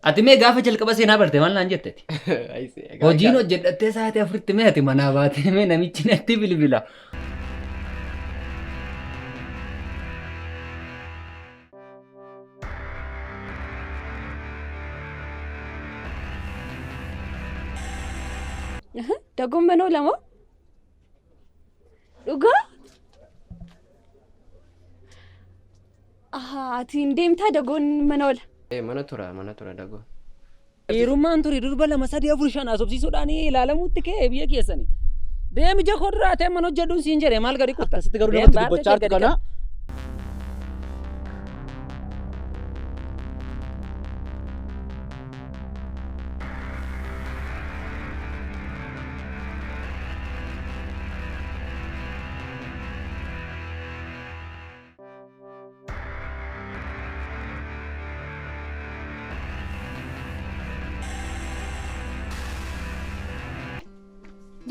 Ati mee gaafa jalqaba seenaa barte maal naan jetteti? Hojiin hojjedhattee sa'aatii afuritti mee ati manaa baatee mee namichi natti bilbila. Dagoon manoo lama dhugaa atiin deemtaa dagoon manoola. Mana tura dagoon. Hirummaan ture durba 2-3-4 asobsiisuudhaan ilaalamuutti kee biyya keessanii. Deemi jakoo duraa ta'e mana hojjedhuun siin jedhee maal gadi kutta? Asitti garuu namatti dubbachaa jirtu kana.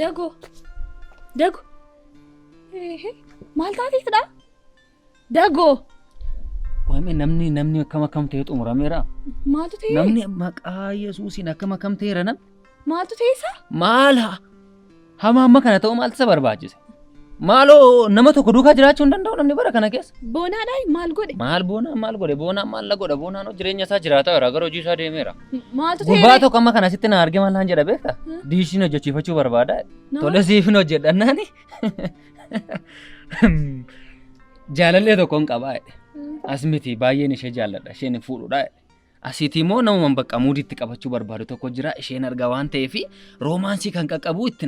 Dago. Maal taatidha? Dago. Waame namni akkam ta'e xumurameera. Maaltu ta'e? Namni maqaa Yesuusiin akkam ta'eera nam. Maaltu ta'eessa? Maal hama amma kana ta'u maaltu isa barbaachise? Maaloo nama tokko duukaa jiraachuu hin danda'u namni bara kana keessa. Boonaadhaan maal godhe? Maal godhe? Boonaan maal la godha? Boonaan jireenya isaa jiraata gara hojii isaa deemeera. Maaltu ta'e? Gurbaa tokko amma kana sitti na arge maal naan jedha beektaa? Diishiin hojjechiifachuu barbaada. Tole siifin hojjedhannaani. Jaalallee tokkoon qabaa. As miti baay'een ishee jaalladha. Isheen fuudhuudha. Asiiti immoo namuma bakka muuditti qabachuu barbaadu tokko jira. Isheen argaa waan ta'eef roomaansii kan qaqqabu itti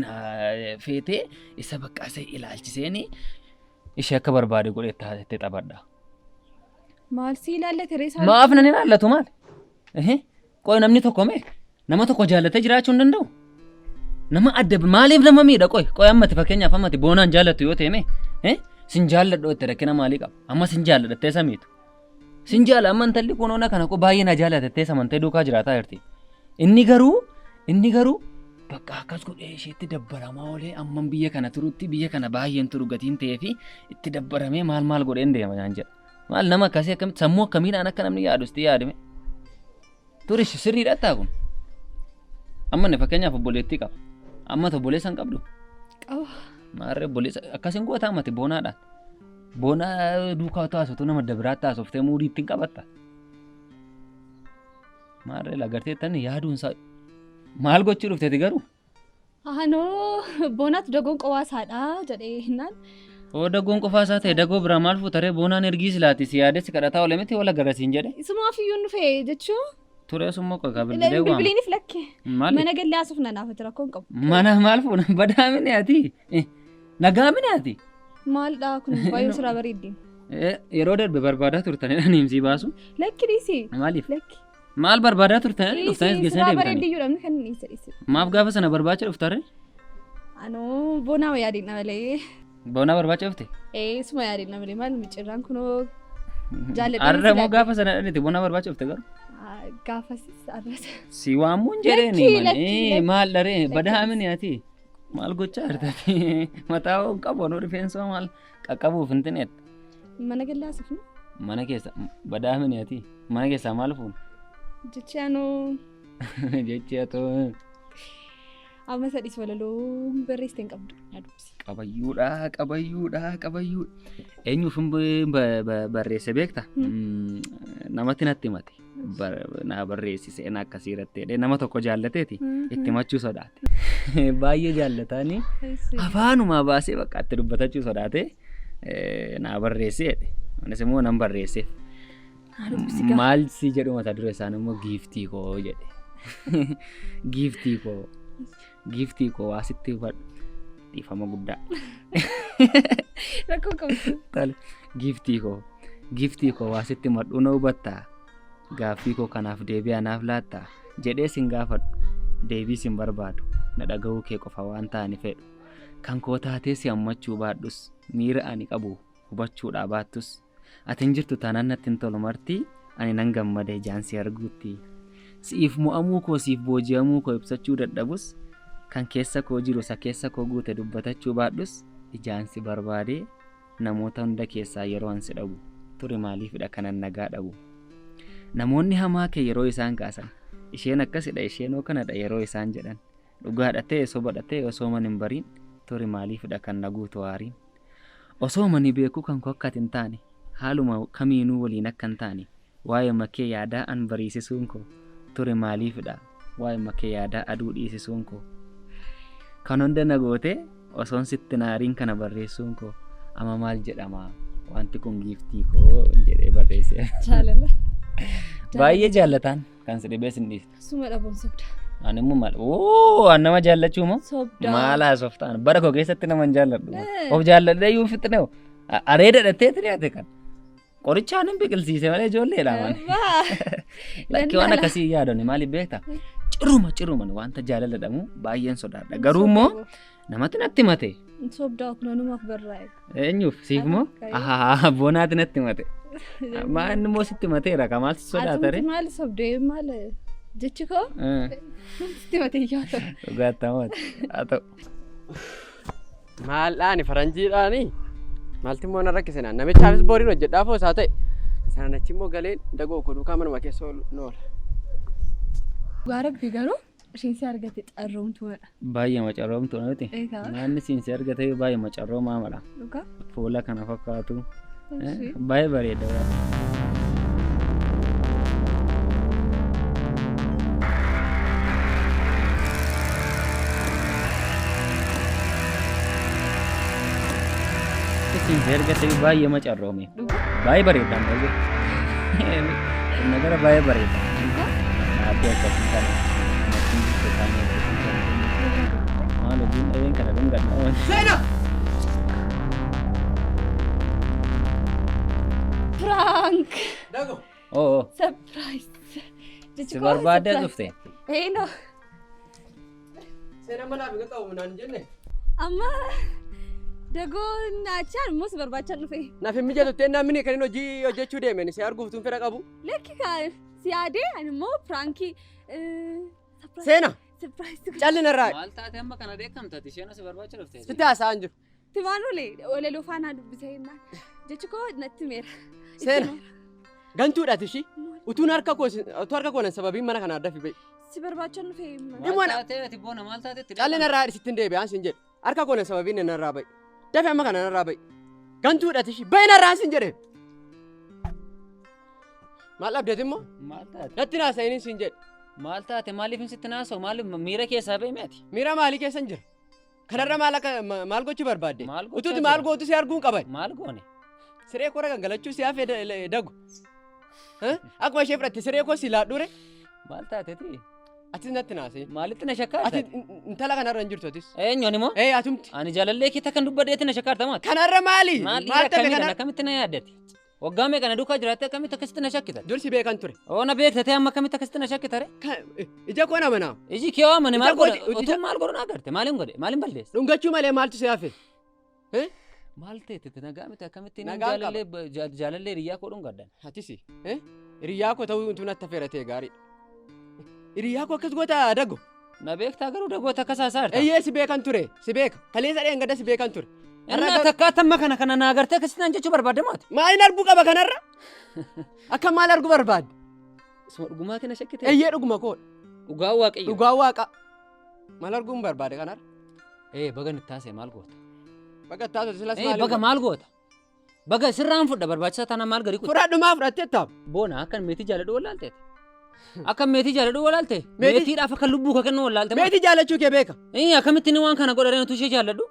feetee isa bakka isa ilaalchiseeni ishee akka barbaade godhee itti taphadha. Maal si ilaallate reessaa? Maaf nan ilaallatu maal? Qoy namni tokko mee nama tokko jaallatee jiraachuu hin danda'u? Nama adda maaliif nama miidha qoy ammati fakkeenyaaf ammati boonaan jaallattu yoo ta'e mee sin jaalladhu itti rakkina maalii qaba? Amma sin jaalladhattee samiitu. Sin jaala amma intalli kun ona kana ko baay'ee na jaalatettee samantee duukaa jiraataa jirti. Inni garuu bakka akkas godhee isheetti dabbaramaa oolee amman biyya kana turutti biyya kana baay'een turu gatiin ta'ee fi itti dabbaramee maal godhee hin deema jaan jedha. Maal nama akkasii akkamitti sammuu akkamiidhaan akka namni yaadu itti yaadame. Turish sirriidha ta'aa kun. Amma ne fakkeenyaaf obboleettii qaba. Amma obboleessa hin qabdu. Qaba. Maarree obboleessa akkasiin gootaa mati boonaadhaan. Boona duukaa taasisu nama dabiraatti taasiftee muudii ittiin qabatta. Maarree lagartee tani yaaduun isaa maal gochuu dhufteeti garuu? Boonaatu dagoon qowaasaadha jedhee hinnaan. Dagoon qofaasaa ta'e dagoo biraa maal fuutaree boonaan ergii silaati si yaadessi kadhataa oole miti wala garasiin jedhe. Isumaaf iyyuu nu fe'e jechuu? Ture summa qoy kabilbilee waama. Bilbiliiniif lakke. Mana gallee asuuf nanaafati rakkoon qabu. Mana maal fuuna badaamine ati? Nagaamine ati? Maaldhaa kun baay'ee sirraa bareeddi. Yeroo darbe barbaadaa turtanidha nimsii baasu. Lakki dhiisi. Maaliif? Maal barbaadaa turtanidha dhuftanis geessanii deemtanii. Sirraa bareeddi iyyuu dhabni kan dhiisa. Maaf gaafa sana barbaacha dhuftarre? Boonaa yaadina malee. Boonaa barbaacha dhufte? Suma yaadina malee maal micirraan kunoo jaalladha. Arra moo gaafa sana dhufte boonaa barbaacha dhufte garuu? Gaafas arrata. Si waamuun jedheeni mani maal dharee badaamini ati? Maal gochaa jirtati? Mataa on qabu no rifeensa maal qaqqabuuf hin tineet. Mana gallaasuuf nu? Mana keessa badaamini ati? Mana keessa maal fuun? Jechaanoo. Jechaatoo. Amma sadis walaloo barreessite hin qabdu yaadumsi. Qabayyuudha. Eenyuuf barreesse beekta? Namatti natti himate. Na barreessise na akkasii irratti nama tokko jaallateeti itti himachuu sodaate. Baay'ee jaallatanii afaanumaa baasee bakka itti dubbatachuu sodaate na barreesseedhe. Anis immoo nan barreesseef. Maal si jedhu mata duree isaan immoo giiftii koo jedhe. Giiftii koo waasitti dhiifama guddaa. Rakkoo qabdu. Giiftii koo waasitti madhuu na hubattaa. Gaaffii koo kanaaf deebii anaaf laattaa jedhee sin gaafadhu deebii sin barbaadu na dhaga'uu kee qofa waan ta'ani fedhu kan koo taatee si hammachuu baadhus miira ani qabu hubachuudhaa baattus ati hin jirtu taanaan natti hin tolu martii ani nan gammade ijaan si arguutti siif mo'amuu koo siif booji'amuu koo ibsachuu dadhabus kan keessa koo jiru isa keessa koo guute dubbatachuu baadhus ijaan si barbaade namoota hunda keessaa yeroo an si dhabu ture maaliifidha kanan nagaa dhabu. Namoonni hamaa kee yeroo isaan kaasan isheen akkasidha isheenoo kanadha yeroo isaan jedhan dhugaadha ta'e sobadha ta'e osoo man hin bariin tori maaliifidha kan naguutu aariin osoo mani beeku kan koo akkat hin taane haaluma kamiinuu waliin akka hin taane waa'ee makee yaadaa an bariisisuun koo tori maaliifidha waa'ee makee yaadaa aduu dhiisisuun koo kan hunda nagootee osoon sitti naariin kana barreessuun koo amma maal jedhama wanti kun giiftii koo jedhee barreesse. Jaalala. Baay'ee jaallataan kan si dhibee sin dhiiste. Suma dhabuun sobda. Ani immoo maal an nama jaallachuu moo? Sobda. Maalaa softaan bara koo keessatti nama hin jaalladhu. Of jaalladhee iyyuu fixne areeda dhattee dhiyaate kan. Qorichaan hin biqilsiise malee ijoollee laaman. Lakkii waan akkasii yaadonni maaliif beektaa? Ciruma wanta jaalala dhamu baay'een sodaadha. Garuu immoo namatti natti mate. Sobdaa kun nanumaaf barraa'e. Eenyuuf siif moo? Boonaatti natti mate. Maan immoo sitti mateera ka maal sodaatare? Ati maal sobdee maal jechi koo? Sitti matee yaata. Dhugaatamooti haa ta'u. Maal dhaani faranjiidhaani? Maalti immoo na rakkisenaan namichaafis booriin hojjedhaaf isaa ta'e. Isaan achi immoo galeen dagoo koo duukaa manuma keessa oola. Gaarabbii garuu isheen si argate carroomtuudha. Baay'ee macarroomtu nuti. Naanni siin si argate baay'ee macarroomaa mala. Dhugaa? Fuula kana fakkaatu. Baay'ee bareeda. Siin si argate baay'ee macarroome. Baay'ee bareedaan baay'ee. Nagara baay'ee bareeda. Naatti akkasii kana. Maal hojiin dhaween kana dhungadha. Seena! Prank! Dago! Oo. Surprise! Si barbaadee dhufte? No. Seena manaaf hin qabu naan jenne. Amma dagoo naachaan immoo si barbaachaan dhufe. Naaf hin mijatuttee namni kan inni hojii hojjechuu deemen si arguuf tun fedha qabu. Lekki kaan si yaadee ani immoo pirankii. Seena! Surprise! Callinarraa. Maal taate amma kana beekamtati isheen si barbaacha dhufte? Sitti haasa'an jiru. Timaanulee walaloo faanaa dubbisee himnaan. Jechi koo natti meera. Seena! Gantuudhaati ishii. Utuun harka koonan sababiin mana kana adda fi ba'i. Si barbaachaan dhufe himnaan. Maal taate ati boona maal taatetti? Callinarraa sittiin deebi'aan sin jedhe. Harka koonan sababiin narraa ba'i. Dafe amma kana narraa ba'i. Gantuudhaati ishii. Ba'i narraa sin jedhe. Maal abdeeti immoo? Maal taate? Natti naasa'iniin sin jedhe. Maal taate maaliif hin sitti naasa'u maaliif miira keessaa ba'e ati? Miira maalii keessan jira? Kanarra maal gochuu barbaadde? Maal gochaa Utuuti jira? maal gootu si arguun qaban? Maal goone? Siree koo gangalachuu si hafee dagu. Akkuma ishee fudhatte siree koo si laadhuure. Maal taateeti? Atis natti naasee. Maalitti na shakkaarte? Ati intala kanarra hin jirtu atis. Eenyuun immoo? Atumti. Ani jaalallee kee takkan dubbadheetti na shakkaarta maati? Kanarra maali? Maal Maal tafe akkamiidhaan kanarra? akkamitti na yaaddati? Waggaa meeqana duukaa jiraatte akkamitti akkasitti na shakkita? Dursi beekan ture. Oo na beektatee amma akkamitti akkasitti na shakkitare? Ija koo namanaa. Iji kee waamane maal Ija godhe? kooti- Utuu maal godhu na agarte? Maaliin godhe? Maaliin balleesse? Dhungachuu malee maaltu si hafe? Maal ta'etti nagaa miti akkamitti Nagaan jaalallee hiriyaa koo dhungaddan? Atisi. Hiriyaa koo ta'uu utuu natti hafeeratee gaariidha. Hiriyaa koo akkas goota dago. Na beektaa garuu dagoota akka saasaarta. Eeyyee si beekan ture. Si beeka. Kaleessa dheengadda si beekan ture. Innaa takkaatamma kana na agartee akkasitti naan jechuu barbaadde maati? Maaliin arguu qaba kanarra? Akka maal arguu barbaadde? Isuma dhugumaa kee na shakkite? Eeyyee dhuguma koo. Dhugaa waaqayyo. Dhugaa waaqa. Maal arguun barbaade kanarra? Baga nitti taasise maal goota? Baga taatu silas Baga maal goota? Baga sirraan fudha barbaachisaa taanaan maal gadi kutu? Fudhadhumaa fudhattee taa'u. Boona akkan meetii jaaladhu wallaalteeti. Akka meetii jaaladhu wallaalte? Meetii- Meetiidhaaf akka lubbuu ka kennu wallaalte maati? Meetii jaalachuu kee beeka. Akkamittiin waan kana godhanii utuu ishee jaaladhu?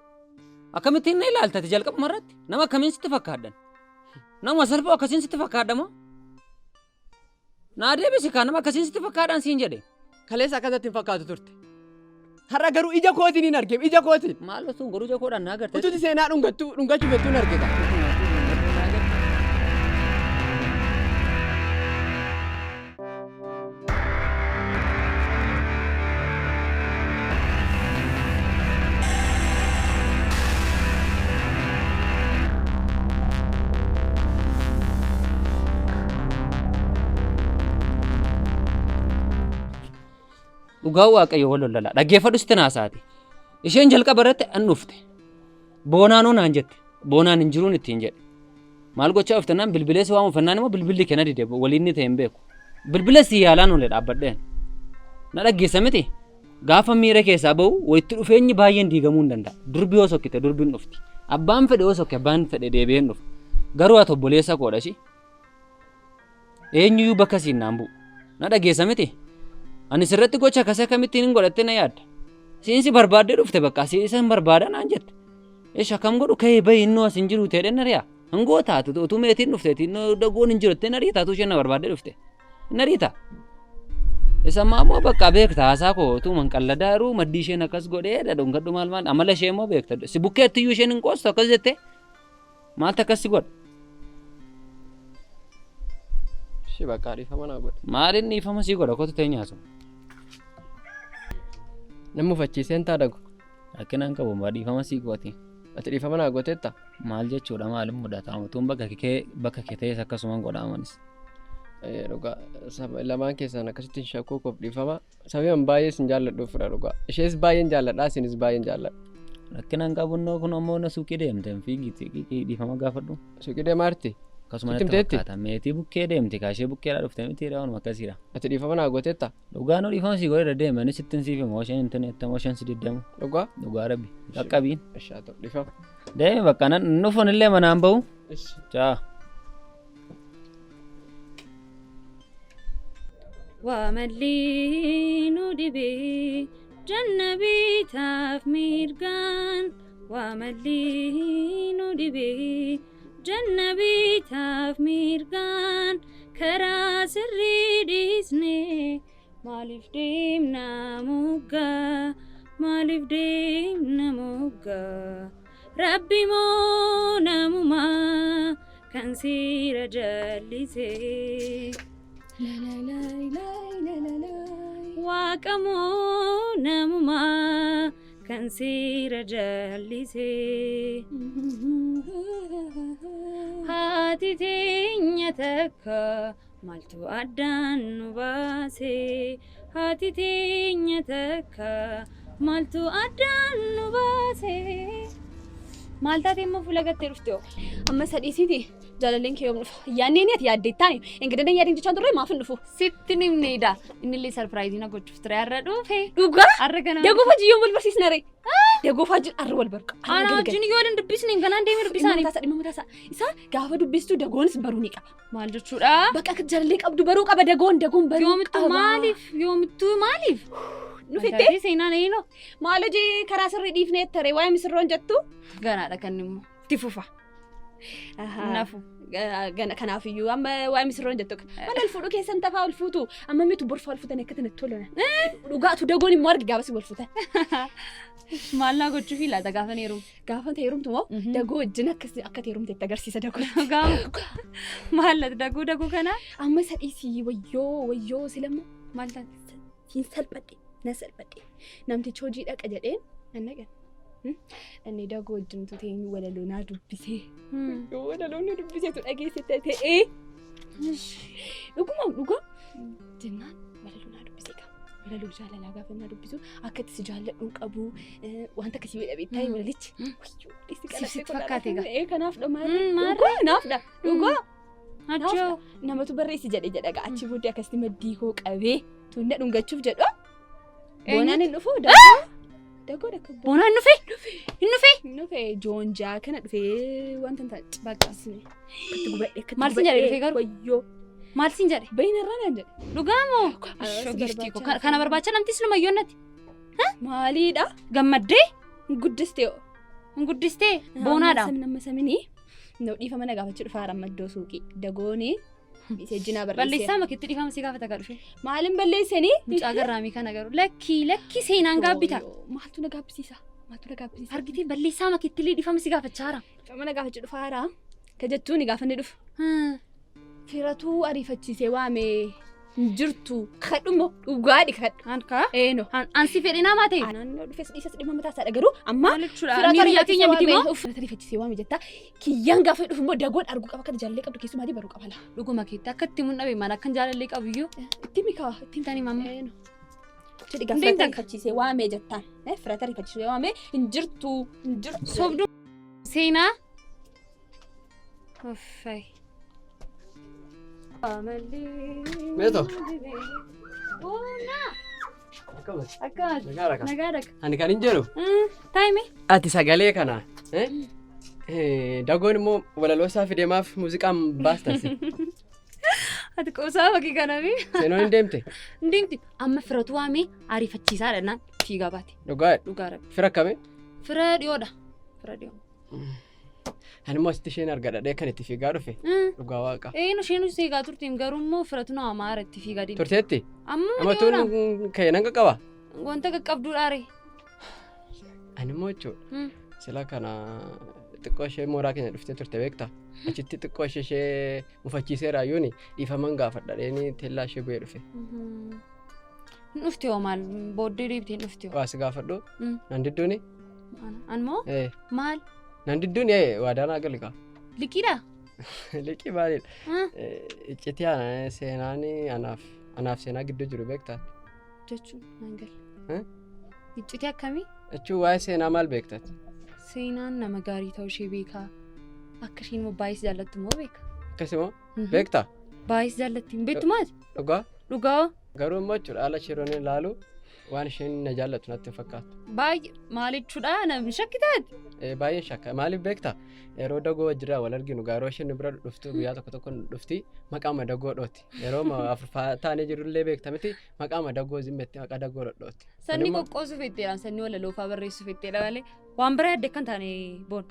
Akkamittiin na ilaaltate jalqabuma irratti? Nama akkamiin sitti fakkaaddan? Nama salphoo akkasiin sitti fakkaaddamoo? Naa deebisi kaa nama akkasiin sitti fakkaadhaan siin jedhe. Kaleessa akkasatti hin fakkaatu turte. Har'a garuu ija kootiin hin argame ija kootiin. Maal osoo goruu jakoodhaan na agarte? Utuuti seenaa dhungachuu fettuun argita. Dhugaa waaqayyo wal lolaa dhaggeeffadhu sitti naasaati. Isheen jalqaba irratti an dhufte. Boonaanoo naan jette. Boonaan hin jiruun ittiin jedhe. Maal gochaa dhufte naan bilbilee si waamu fannaan immoo bilbilli kenna dide waliin ni ta'e hin beeku. Bilbila si yaalaan olee dhaabbadheen. Na dhaggeessa miti. Gaafa miira keessaa bahu wayitti dhufeenyi baay'een diigamuu hin danda'a. Durbi yoo sokkite durbiin dhufti. Abbaan fedhe yoo sokke abbaan fedhe deebi'een dhufa. Garuu ati obboleessa koodha shi. Eenyuyyuu bakka siin naan bu'u. Na dhaggeessa miti. Ani sirratti gocha akkasii akkamittiin hin godhatte na yaadda. Siinsi barbaaddee dhufte bakka siisan barbaada naan jette. Eesha kam godhu ka'ee bahi innoo as hin jiru ta'ee na riyaa. Hangoo taatu utuu meetiin dhufteeti innoo dagoon hin jiru ta'ee na riitaa utuu isheen na barbaaddee dhufte. Na riitaa. Isa ammoo bakka beekta haasaa koo utuu manqalladaa jiruu maddii isheen akkas godhee dhadhuun gadhu maal amala ishee immoo beekta. Si bukkeetti iyyuu isheen hin qoostu akkas jettee maaltu akkas si godha? Shi bakka dhiifama naa godhe. Maaliin dhiifama sii godha kootu ta'e nyaasu? Namni uffachiiseen taa dagu. Akkanaan qabu maa dhiifama sii gooti? Ati dhiifama naa gooteetta? Maal jechuudha maalin mudatamu tuun bakka kee ta'es akkasumaan godhamanis. Dhugaa lamaan keessaan akkasitti shakkuu koof dhiifama. Sababni baay'ee sin jaalladhuuf fira dhugaa. Ishees baay'een jaalladhaa isinis baay'een jaalladha. Akkanaan qabunnoo kun ammoo na suuqii deemte fiigiiti dhiifama gaafadhu. Suuqii deemaarti? Akkasuma natti fakkaata meetii bukkee deemti kaashee bukkeedhaa dhufte miti raawwanuma akkasiidha. Ati dhiifama naa gooteetta? Dhugaa noo dhiifama sii godhee deema inni sittin siif immoo isheen intaneetta moo isheen si diddamu. Dhugaa? Dhugaa rabbi qaqqabiin. Ishaa ta'u dhiifama. Deemi bakka nufuun illee manaan bahu. Caa. Waamallee nu dhibee jannabii taaf mirgaan waamallee nu dhibee jannabii taaf mirgaan karaa sirrii dhiisnee maaliif deemna moggaa maaliif deemna moggaa rabbi moo namumaa kan siira jallisee. Waaqamoo namumaa kan siira jallisee haati teenya takka maaltu addaan nu baasee haati teenya takka maaltu addaan nu baasee. Maal taatee immoo fuula gattee dhufte hoo? Amma sadhiisiiti jaalalleen kee yoom dhufa? Yaanneen ati yaaddeettaan engidadan yaadeen jechaan turre maaf hin dhufu? Sitti nimneedha. Inni illee sarpiraayizii na gochuuf ture har'a dhufe. Dhugaa? Har'a ganama. Dagoo fajii yoom wal barsiisna ree? Dagoo fajii har'a wal barqa. Ana wajjin yoo hin dubbisne ganaan deemee dubbisaanii. Dhimma mataasaa. Isa gaafa dubbistu dagoonis baruu ni qaba. Maal jechuudha? Bakka akka jaalallee qabdu baruu qaba dagoon baruu qaba. Yoomittuu maaliif? Nufitte? Seenaan eenyu? Maal hojii karaa sirrii dhiifnee taree waa'ee misirroon jettu? Ganaadha kan immoo. Itti fufa. Nafu. Kanaafiyyuu amma waa'ee misirroon jettu. Maal fuudhu keessan tafaa ol fuutu amma mitu borfa ol fuutan akka tanatti tolan. Dhugaatu dagoon immoo argi gaafasi wal fuutan. Maal naa gochuufi laata gaafa heerumu? Gaafa heerumtu moo dagoo wajjin akka heerumte itti agarsiisa dagoo. Maal dagoo kana? Amma sadhiisii wayyoo silammoo maal taate? Siin salphadhe na salphadhe namtichi hojii dhaqa jedheen annagan. Inni dagoo wajjin tuteenyu walaloo naa dubbisee. Walaloo na dubbiseetu dhageessite ta'ee. Dhugaa jennaan walaloo naa dubbisee qaba. Walaloo jaalalaa gaafa naa dubbisu akka itti si jaalladhuun qabu wanta akkasii beedha beektaa walalichi. Sitti fakkaate gaa. Kanaaf dhugaa naafdha dhugaa. Achoo namatu barreessi jedha gaa achi booddee akkasitti maddii koo qabee tunna dhungachuuf jedhu. Boonaan hin dhufu dagoo dhaka. Boonaan dhufe joonjaa kana dhufee wanta ta'a baqqasne. Itti gubadhe. Maal siin jedhe dhufee garuu? Wayyoo. Maal siin jedhe? Baay'inarraa naan jedhe. Dhugaa moo? Shogiftii koo kana barbaacha namtis numa yoonnati. Maaliidha? Gammaddee? Guddistee oo. Guddistee? Boonaadha. Nama saminii. Dhiifama na gaafachuu dhufa haara maddoo suuqii dagoonii isejjinaa barreessee. Balleessaa makitti dhiifama si gaafata dhufe. Maalin balleessanii? Mucaa garraamii kana garuu lakki seenaan gaabbita. Maaltu na gaabbisiisa? Argitee balleessaa makitti illee dhiifama si gaafachaa haara. Dhiifama na gaafachuu dhufa haara. Ka jettuuni gaafa inni dhufu. Firatuu ariifachiisee waamee jirtu kadhumo dhugaadhi kadhu. Hanka? Eeno. Ansi fedhinaa maa ta'e? Naannoo dhufes dhiisas dhimma mataasaadha garuu amma miiriyaa keenya miti moo? Firatuu ariifachiisee waamee jettaa kiyyaan gaafa dhufu immoo dagoon arguu qaba akka jaalallee qabdu keessumaatii baruu qaba laa. Dhuguma keetti akka itti mun dhabe maal akkan jaalallee qabu iyyuu. Itti mikaa. Ittiin tanii mamma. Eeno. Jedhi gaafa firatuu ariifachiisee waamee jettaan. Firatuu ariifachiisee waamee hin jirtu. Sobduu. Seenaa. Uffay. Meeto. Boona. Akkas. Nagaadha. Nagaadha. Ani kan hin jedhu. Taa'ime. Ati sagalee kana. Dagoon immoo walaloo isaa fideemaaf muuziqaan baastasi. Ati qoosaa bakki kanami. Seenoon hin deemte. Hin deemti. Amma firatu waamee ariifachiisaadha naan fiigaa baate. Dhugaadha. Dhugaadha. Fira akkamii? Fira dhiyoodha. Fira dhiyoo. Ani immoo asitti isheen argadhadhee kan itti fiigaa dhufe. Dhugaa waaqa. Isheen fiigaa turtiin garuu immoo firatu nama maara itti fiigaa deemte. Turteetti? Amma tuun ka'e nan qaqqaba? Wanta qaqqabduudhaare. Ani immoo jechuudha. Sila kana xiqqoo ishee mooraa keenya dhuftee turte beektaa? Achitti xiqqoo ishee mufachiisee raayyuuni dhiifaman gaafadhadheeni teellaa ishee bu'ee dhufe. Dhufte hoo maal booddee deebitee dhufte hoo? Waa si gaafadhu? Nan didduuni? Anmoo? Maal? Nan didduuni waadaanaa gali kaa? Liqiidha? Liqii maalidha? Iccitii seenaan anaaf seenaa gidduu jiru beektaa? Jechuun naan galle. Iccitii akkamii? Jechuun waa'ee seenaa maal beektaati? Seenaan nama gaarii ta'uu ishee beekaa. Akka isheen immoo baay'is jaallattu immoo beeka. Akkasumoo beektaa? Baay'is jaallatti hin beektu maati? Dhugaa? Dhugaa. Garuu immoo jechuudha haala ishee roonee ilaalu waan isheen na jaallattu natti fakkaatu. Baay'ee maal jechuudha namni shakkitaati? Baay'een shakka maaliif beektaa? Yeroo dagoo wajjira wal arginu gaaroo isheen nu bira dhuftu guyyaa tokko dhufti maqaama dagoo dhooti. Yeroo afurfaa taanee jirullee beekta miti maqaama dagoo zimmetti maqaa dagoo dhooti. Sanni qoqqoosuuf itteedhaan sanni walaloofaa barreessuuf itteedha malee waan biraa yaadde kan taane boon.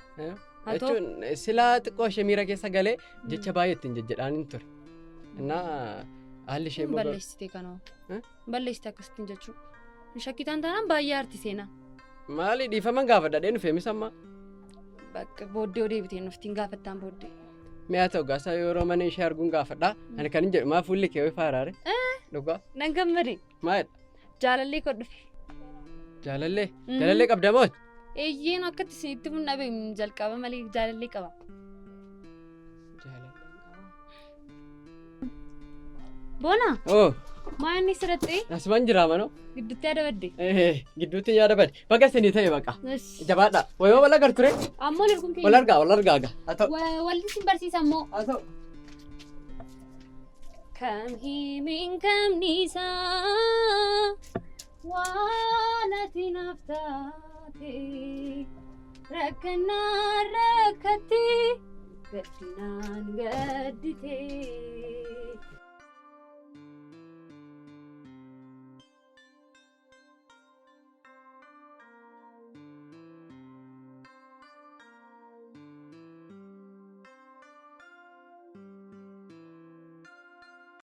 Jechuun silaa xiqqoo ishee miira keessa galee jecha baay'ee ittiin jejjedhaan ture. Innaa haalli ishee immoo balleessitee kanoo. Balleessite akkasittiin jechuudha. Shakkitaan taanaan baay'ee aarti seenaa. Maali dhiifaman gaafadhadhee nuuf misammaa? Bakka booddee odeebiteen nuftiin gaafattaan booddee. Mi'a ta'u gaasaa yeroo mana ishee arguun gaafadhaa. Ani kan hin jedhu maa fuulli kee wayii faaraare? Dhugaa? Nan gammade. Maalidha? Jaalallee koo dhufe. Jaalallee? Jaalallee qabda moo? Eeyyeen akkatti isinitti mun dhabe jalqaba malee jaalallee qaba. Boona? Oo. Maa inni sirratti? Asumaan jiraa manoo? Gidduutti yaada badde. Gidduutti yaada badde. Bakka isinii ta'e baqa. Jabaadha. Wayoo wal agar ture? Ammoo lirguun keenya. Wal argaa aga. Haa ta'u. Walli isin barsiisa ammoo. Haa ta'u. Kam himiin kamniisaa waan ati naaf taate rakkannaa rakkatti gaddinaan gadditee.